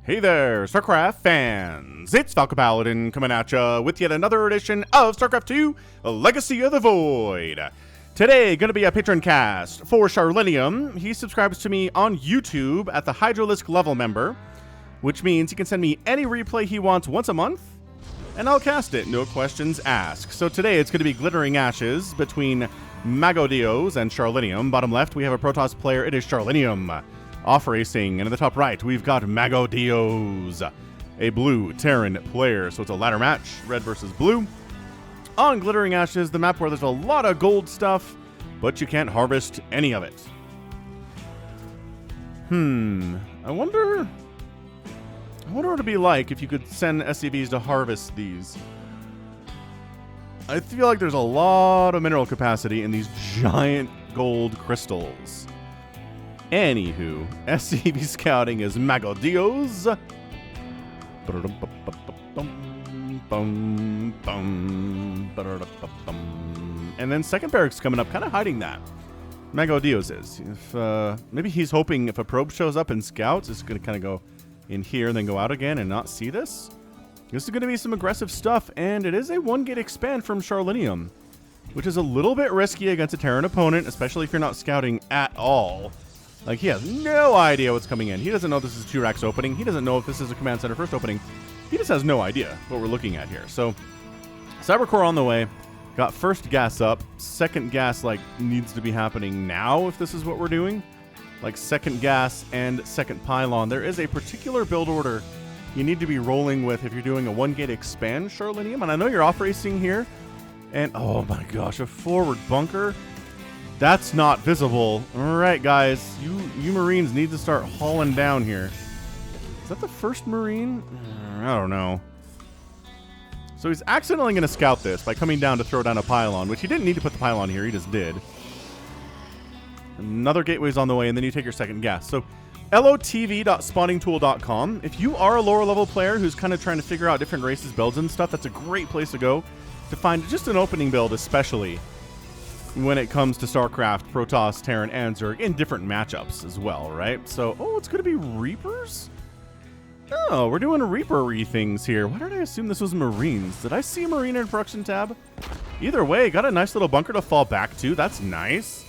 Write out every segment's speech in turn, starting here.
Hey there, StarCraft fans! It's Falcon Paladin coming at ya with yet another edition of StarCraft 2, Legacy of the Void. Today, gonna be a Patreon cast for charlenium. He subscribes to me on YouTube at the Hydralisk level member, which means he can send me any replay he wants once a month, and I'll cast it, no questions asked. So today, it's gonna be Glittering Ashes between MAGODEOZ and charlenium. Bottom left, we have a Protoss player. It is charlenium. Off racing, and in the top right, we've got MAGODEOZ, a blue Terran player. So it's a ladder match, red versus blue. On Glittering Ashes, the map where there's a lot of gold stuff, but you can't harvest any of it. I wonder what it'd be like if you could send SCVs to harvest these. I feel like there's a lot of mineral capacity in these giant gold crystals. Anywho, SCV scouting is MAGODEOZ. And then second barracks coming up, kind of hiding that. MAGODEOZ is. If maybe he's hoping if a probe shows up and scouts, it's going to kind of go in here and then go out again and not see this. This is going to be some aggressive stuff, and it is a 1-gate expand from charlenium, which is a little bit risky against a Terran opponent, especially if you're not scouting at all. Like, he has no idea what's coming in. He doesn't know this is 2 racks opening. He doesn't know if this is a command center first opening. He just has no idea what we're looking at here. So, Cybercore on the way. Got first gas up. Second gas, like, needs to be happening now if this is what we're doing. Like, second gas and second pylon. There is a particular build order you need to be rolling with if you're doing a 1-gate expand charlenium. And I know you're off racing here. And, oh my gosh, a forward bunker. That's not visible. All right, guys. You Marines need to start hauling down here. Is that the first Marine? I don't know. So he's accidentally going to scout this by coming down to throw down a pylon, which he didn't need to put the pylon here. He just did. Another gateway's on the way, and then you take your second gas. So lotv.spawningtool.com. If you are a lower level player who's kind of trying to figure out different races, builds, and stuff, that's a great place to go to find just an opening build, especially when it comes to StarCraft, Protoss, Terran, and Zerg in different matchups as well, right? So, oh, it's going to be Reapers? Oh, we're doing Reaper-y things here. Why did I assume this was Marines? Did I see a Marine in production tab? Either way, got a nice little bunker to fall back to. That's nice.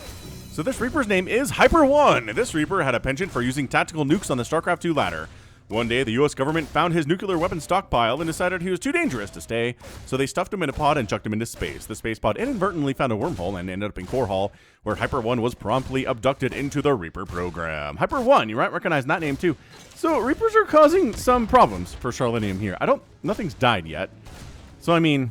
So this Reaper's name is Hyper-1. This Reaper had a penchant for using tactical nukes on the StarCraft 2 ladder. One day, the U.S. government found his nuclear weapon stockpile and decided he was too dangerous to stay, so they stuffed him in a pod and chucked him into space. The space pod inadvertently found a wormhole and ended up in Core Hall, where Hyper-1 was promptly abducted into the Reaper program. Hyper-1, you might recognize that name too. So Reapers are causing some problems for charlenium here. Nothing's died yet. So I mean,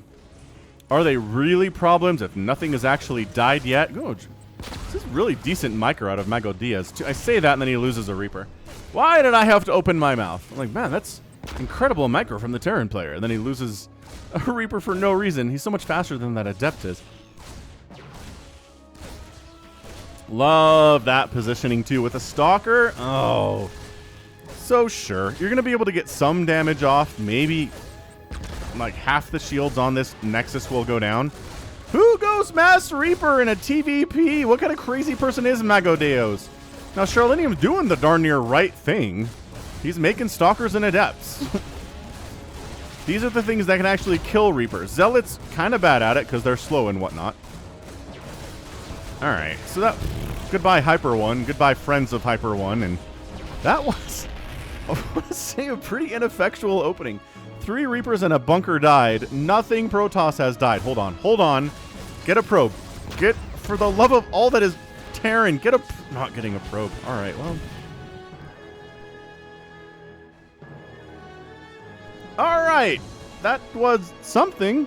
are they really problems if nothing has actually died yet? Oh, this is really decent micro out of MAGODEOZ. I say that and then he loses a Reaper. Why did I have to open my mouth? I'm like, man, that's incredible micro from the Terran player. And then he loses a Reaper for no reason. He's so much faster than that Adept is. Love that positioning too with a Stalker. Oh, so sure. You're going to be able to get some damage off. Maybe like half the shields on this Nexus will go down. Who goes Mass Reaper in a TVP? What kind of crazy person is MAGODEOZ? Now, charlenium's doing the darn near right thing. He's making Stalkers and Adepts. These are the things that can actually kill Reapers. Zealots, kind of bad at it because they're slow and whatnot. Alright, so that... Goodbye, Hyper-1. Goodbye, friends of Hyper-1. And that was, I want to say, a pretty ineffectual opening. 3 Reapers and a bunker died. Nothing Protoss has died. Hold on. Hold on. Get a probe. Get, for the love of all that is Terran, get a... Not getting a probe. All right, well. All right. That was something.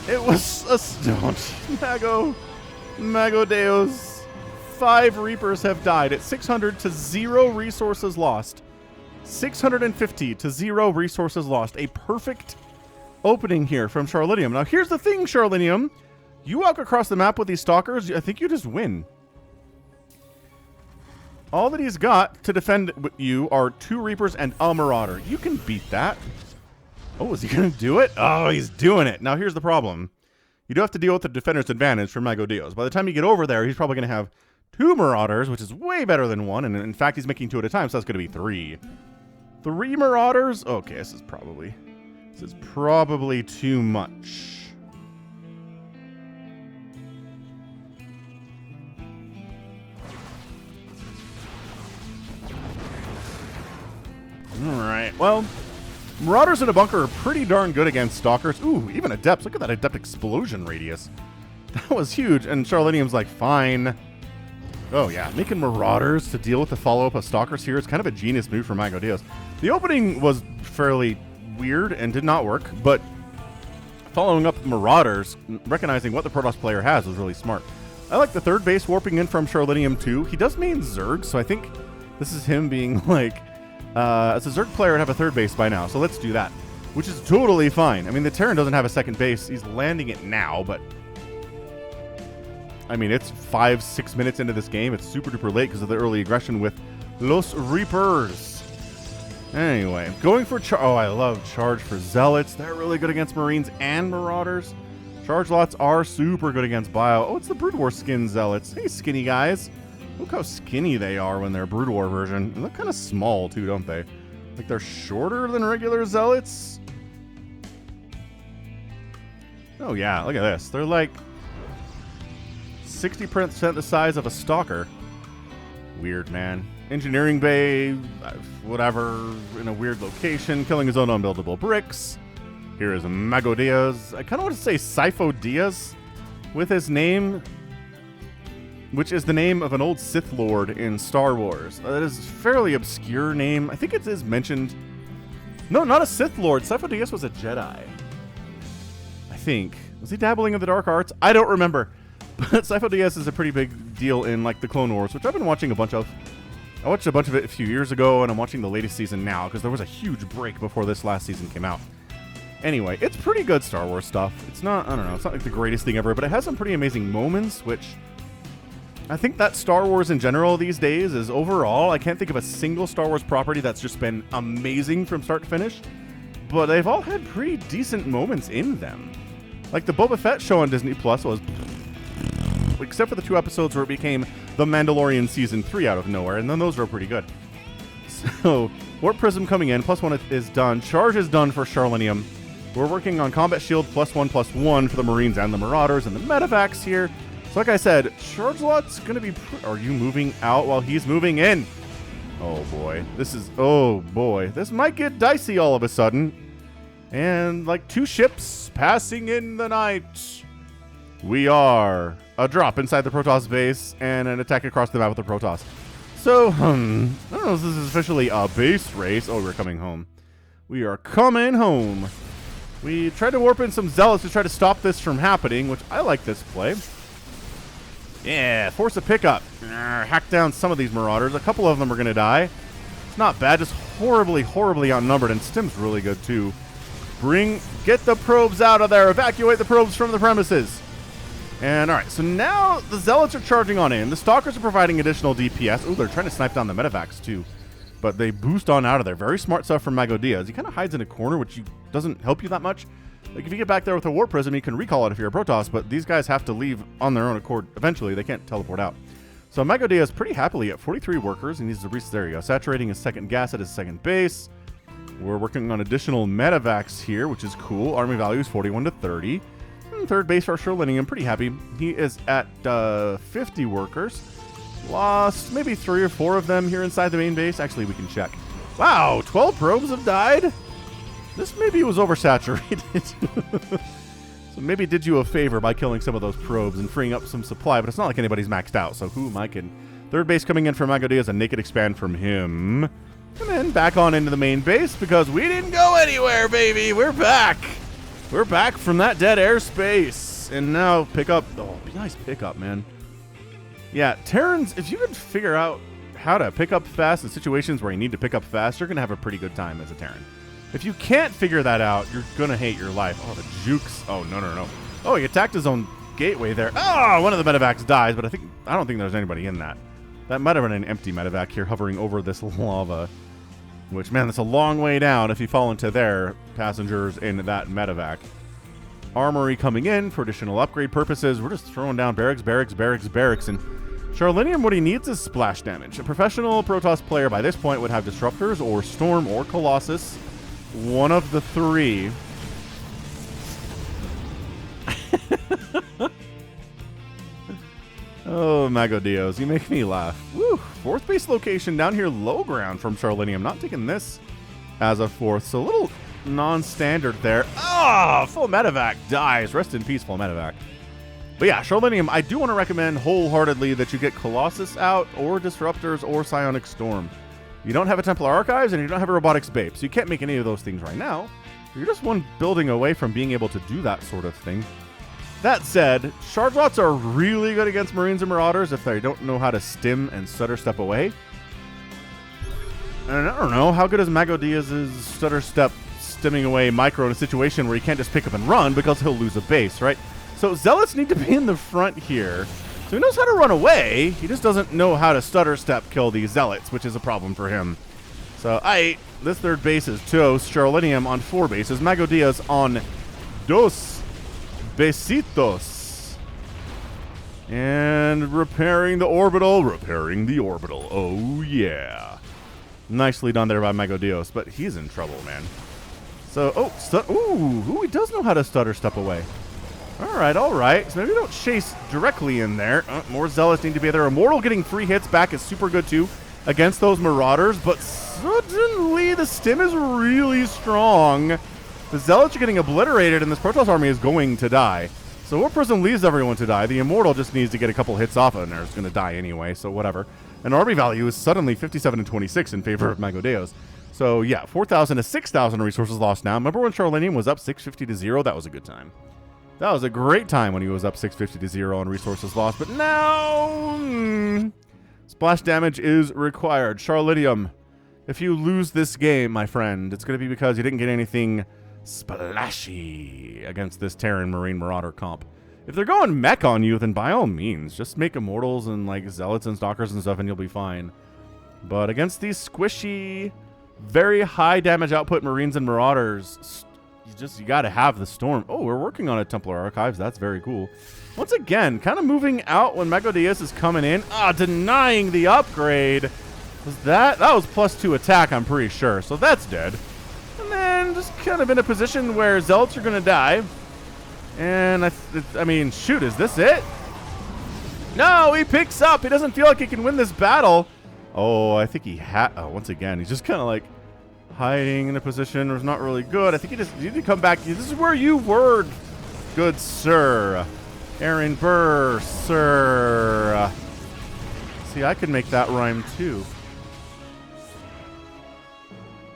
It was a stone. MAGODEOZ. 5 Reapers have died at 600 to 0 resources lost. 650 to 0 resources lost. A perfect opening here from charlenium. Now, here's the thing, charlenium. You walk across the map with these Stalkers, I think you just win. All that he's got to defend you are 2 Reapers and a Marauder. You can beat that. Oh, is he going to do it? Oh, he's doing it. Now, here's the problem. You do have to deal with the defender's advantage from MAGODEOZ. By the time you get over there, he's probably going to have 2 Marauders, which is way better than 1. And in fact, he's making 2 at a time, so that's going to be 3. 3 Marauders? Okay, this is probably too much. Alright, well, Marauders in a bunker are pretty darn good against Stalkers. Ooh, even Adepts. Look at that Adept explosion radius. That was huge, and charlenium's like, fine. Oh yeah, making Marauders to deal with the follow-up of Stalkers here is kind of a genius move from MAGODEOZ. The opening was fairly weird and did not work, but following up Marauders, recognizing what the Protoss player has, was really smart. I like the third base warping in from charlenium too. He does main Zerg, so I think this is him being like, as a Zerg player, I'd have a third base by now, so let's do that. Which is totally fine. I mean, the Terran doesn't have a second base. He's landing it now, but I mean, it's 5-6 minutes into this game. It's super duper late because of the early aggression with Los Reapers. Anyway, going for oh, I love charge for Zealots. They're really good against Marines and Marauders. Charge lots are super good against Bio. Oh, it's the Brood War skin Zealots. Hey, skinny guys. Look how skinny they are when they're Brood War version. They look kind of small, too, don't they? Like they're shorter than regular Zealots. Oh, yeah, look at this. They're like 60% the size of a Stalker. Weird, man. Engineering bay, whatever, in a weird location, killing his own unbuildable bricks. Here is MAGODEOZ. I kind of want to say Sifo-Dyas with his name, which is the name of an old Sith Lord in Star Wars. That is a fairly obscure name. I think it is mentioned. No, not a Sith Lord. Sifo-Dyas was a Jedi. I think. Was he dabbling in the dark arts? I don't remember. But Sifo-Dyas is a pretty big deal in like the Clone Wars, which I've been watching a bunch of. I watched a bunch of it a few years ago, and I'm watching the latest season now because there was a huge break before this last season came out. Anyway, it's pretty good Star Wars stuff. It's not, I don't know, it's not like the greatest thing ever, but it has some pretty amazing moments, which I think that Star Wars in general these days is overall, I can't think of a single Star Wars property that's just been amazing from start to finish, but they've all had pretty decent moments in them. Like the Boba Fett show on Disney Plus was, except for the 2 episodes where it became The Mandalorian Season 3 out of nowhere, and then those were pretty good. So, Warp Prism coming in, +1 is done. Charge is done for charlenium. We're working on Combat Shield +1/+1 for the Marines and the Marauders and the Medevacs here. So like I said, Charge Lot's going to be... Are you moving out while he's moving in? Oh boy. Oh boy. This might get dicey all of a sudden. And like 2 ships passing in the night. We are a drop inside the Protoss base and an attack across the map with the Protoss. So, I don't know if this is officially a base race. Oh, we're coming home. We are coming home. We tried to warp in some Zealots to try to stop this from happening, which I like this play. Yeah, force a pickup. Hack down some of these Marauders. A couple of them are going to die. It's not bad, just horribly, horribly outnumbered, and Stim's really good too. Get the probes out of there. Evacuate the probes from the premises. And alright, so now the Zealots are charging on in. The Stalkers are providing additional DPS. Oh, they're trying to snipe down the Medevacs too. But they boost on out of there. Very smart stuff from MAGODEOZ. He kind of hides in a corner, which doesn't help you that much. Like, if you get back there with a Warp Prism, you can recall it if you're a Protoss, but these guys have to leave on their own accord eventually. They can't teleport out. So MAGODEOZ pretty happily at 43 workers. He needs to reach, there you go, saturating his second gas at his second base. We're working on additional Medevacs here, which is cool. Army value is 41 to 30. Third base for charlenium, pretty happy. He is at 50 workers. Lost maybe 3 or 4 of them here inside the main base. Actually, we can check. Wow, 12 probes have died? This maybe was oversaturated. So maybe did you a favor by killing some of those probes and freeing up some supply, but it's not like anybody's maxed out, so who am I kidding? Third base coming in from MAGODEOZ, a naked expand from him. And then back on into the main base because we didn't go anywhere, baby. We're back. We're back from that dead airspace. And now pick up. Oh, nice pickup, man. Yeah, Terrans, if you could figure out how to pick up fast in situations where you need to pick up fast, you're going to have a pretty good time as a Terran. If you can't figure that out, you're going to hate your life. Oh, the jukes. Oh, no. Oh, he attacked his own gateway there. Oh, one of the Medevacs dies, but I don't think there's anybody in that. That might have been an empty Medevac here hovering over this lava. Which, man, that's a long way down if you fall into their passengers in that Medevac. Armory coming in for additional upgrade purposes. We're just throwing down barracks, and Charlenium, what he needs is splash damage. A professional Protoss player by this point would have Disruptors or Storm or Colossus. One of the three. Oh, MAGODEOZ, you make me laugh. Woo! 4th base location down here, low ground from Charlenium. Not taking this as a 4th, so a little non-standard there. Ah! Full medevac dies. Rest in peace, full medevac. But yeah, Charlenium, I do want to recommend wholeheartedly that you get Colossus out, or Disruptors, or Psionic Storm. You don't have a Templar Archives, and you don't have a Robotics Babe, so you can't make any of those things right now. You're just one building away from being able to do that sort of thing. That said, Charge Lots are really good against Marines and Marauders if they don't know how to stim and stutter step away. And I don't know, how good is MAGODEOZ's stutter step stimming away micro in a situation where he can't just pick up and run because he'll lose a base, right? So Zealots need to be in the front here. So he knows how to run away. He just doesn't know how to stutter step kill these Zealots, which is a problem for him. So this 3rd base is toast. Charlenium on 4 bases. MAGODEOZ on dos besitos. And repairing the orbital. Repairing the orbital. Oh, yeah. Nicely done there by MAGODEOZ, but he's in trouble, man. So, he does know how to stutter step away. All right. So maybe don't chase directly in there. More Zealots need to be there. Immortal getting 3 hits back is super good, too, against those Marauders. But suddenly, the stim is really strong. The Zealots are getting obliterated, and this Protoss army is going to die. So War Prism leaves everyone to die. The Immortal just needs to get a couple hits off of it, and it's going to die anyway, so whatever. And army value is suddenly 57 and 26 in favor of MAGODEOZ. So, yeah, 4,000 to 6,000 resources lost now. Remember when Charlenium was up 650 to 0? That was a good time. That was a great time when he was up 650 to 0 on resources lost. But now, splash damage is required. Charlenium, if you lose this game, my friend, it's going to be because you didn't get anything splashy against this Terran Marine Marauder comp. If they're going mech on you, then by all means, just make Immortals and like Zealots and Stalkers and stuff and you'll be fine. But against these squishy, very high damage output Marines and Marauders, you gotta have the Storm. Oh, we're working on a Templar Archives. That's very cool. Once again, kind of moving out when MAGODEOZ is coming in. Denying the upgrade. That was +2 attack, I'm pretty sure. So that's dead. And then just kind of in a position where Zealots are gonna die. And I mean, shoot, is this it? No, he picks up. He doesn't feel like he can win this battle. Oh, I think he had. Oh, once again, he's just kind of like hiding in a position where it's not really good. I think he just needed to come back. This is where you were, good sir. Aaron Burr, sir. See, I could make that rhyme too.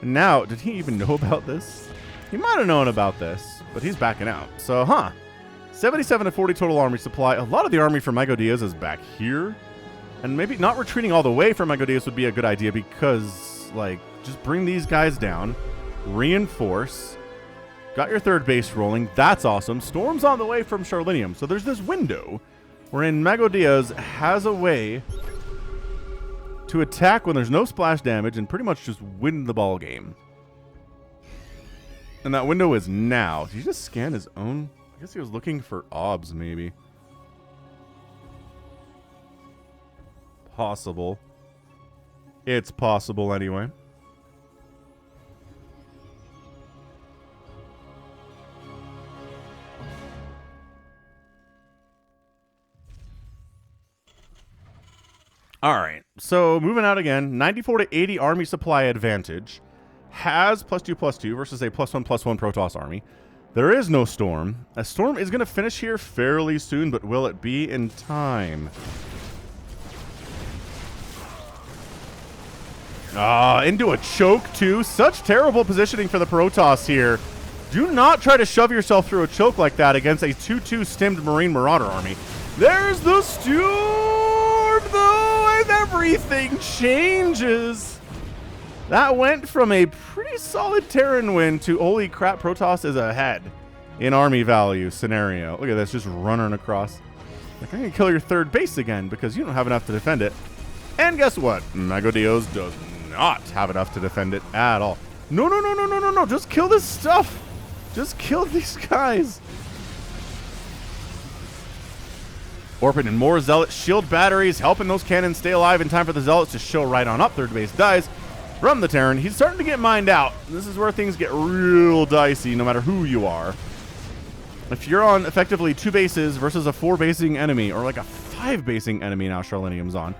And now, did he even know about this? He might have known about this, but he's backing out. So, 77 to 40 total army supply. A lot of the army for MAGODEOZ is back here. And maybe not retreating all the way from MAGODEOZ would be a good idea because, like, just bring these guys down, reinforce, got your 3rd base rolling. That's awesome. Storm's on the way from Charlenium. So there's this window wherein MAGODEOZ has a way to attack when there's no splash damage and pretty much just win the ball game. And that window is now. Did he just scan his own? I guess he was looking for OBS, maybe. Possible. It's possible anyway. All right, so moving out again, 94 to 80 army supply advantage. Has +2/+2 versus a +1/+1 Protoss army. There is no Storm. A Storm is going to finish here fairly soon, but will it be in time? Into a choke too. Such terrible positioning for the Protoss here. Do not try to shove yourself through a choke like that against a 2/2 stemmed Marine Marauder army. There's the Storm, though, and everything changes. That went from a pretty solid Terran win to holy crap, Protoss is ahead in army value scenario. Look at this, just running across. Like, I'm going to kill your 3rd base again because you don't have enough to defend it. And guess what? MAGODEOZ does not have enough to defend it at all. No, no, no, no, no, no, no. Just kill this stuff. Just kill these guys. Orphan and more Zealot shield batteries, helping those cannons stay alive in time for the Zealots to show right on up. Third base dies from the Terran. He's starting to get mined out. This is where things get real dicey, no matter who you are. If you're on effectively 2 bases versus a 4 basing enemy, or like a 5 basing enemy now charlenium's on,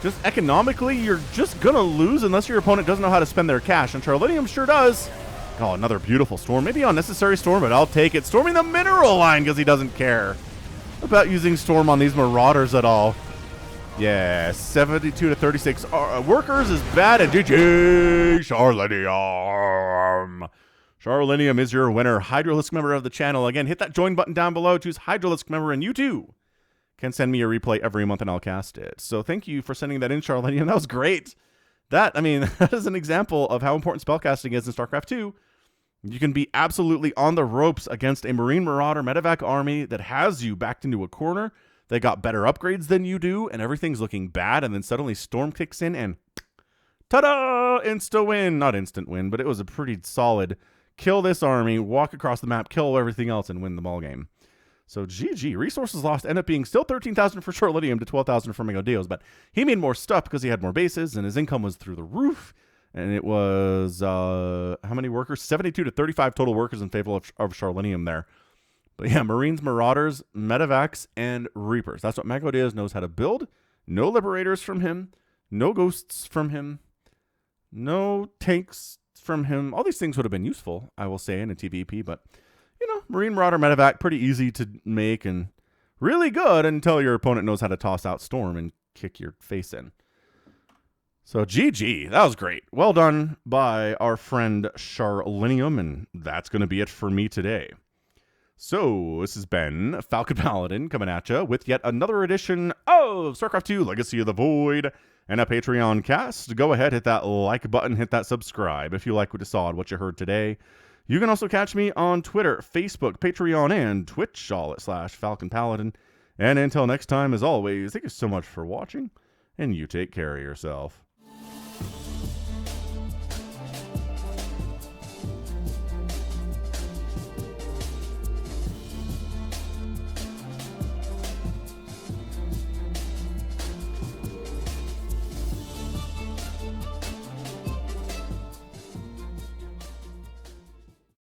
just economically, you're just gonna lose unless your opponent doesn't know how to spend their cash, and charlenium sure does. Oh, another beautiful storm. Maybe unnecessary storm, but I'll take it. Storming the mineral line because he doesn't care about using storm on these marauders at all. Yeah, 72 to 36 workers is bad, and GG charlenium. Charlenium is your winner. Hydralisk member of the channel. Again, hit that join button down below. Choose Hydralisk member, and you too can send me a replay every month, and I'll cast it. So thank you for sending that in, Charlenium. That was great. That is an example of how important spellcasting is in StarCraft 2. You can be absolutely on the ropes against a Marine Marauder Medevac army that has you backed into a corner. They got better upgrades than you do, and everything's looking bad, and then suddenly Storm kicks in, and ta-da! Insta-win. Not instant win, but it was a pretty solid kill this army, walk across the map, kill everything else, and win the ballgame. So GG. Resources lost end up being still 13,000 for Charlenium to 12,000 for MAGODEOZ, but he made more stuff because he had more bases, and his income was through the roof. And it was, how many workers? 72 to 35 total workers in favor of Charlenium there. But yeah, Marines, Marauders, Medevacs, and Reapers. That's what MAGODEOZ knows how to build. No Liberators from him. No Ghosts from him. No Tanks from him. All these things would have been useful, I will say, in a TVP. But, Marine, Marauder, Medevac, pretty easy to make and really good until your opponent knows how to toss out Storm and kick your face in. So GG, that was great. Well done by our friend Charlenium, and that's going to be it for me today. So this has been Falcon Paladin coming at you with yet another edition of StarCraft 2 Legacy of the Void and a Patreon cast. Go ahead, hit that like button, hit that subscribe if you like what you saw and what you heard today. You can also catch me on Twitter, Facebook, Patreon, and Twitch, all at /Falcon Paladin. And until next time, as always, thank you so much for watching, and you take care of yourself.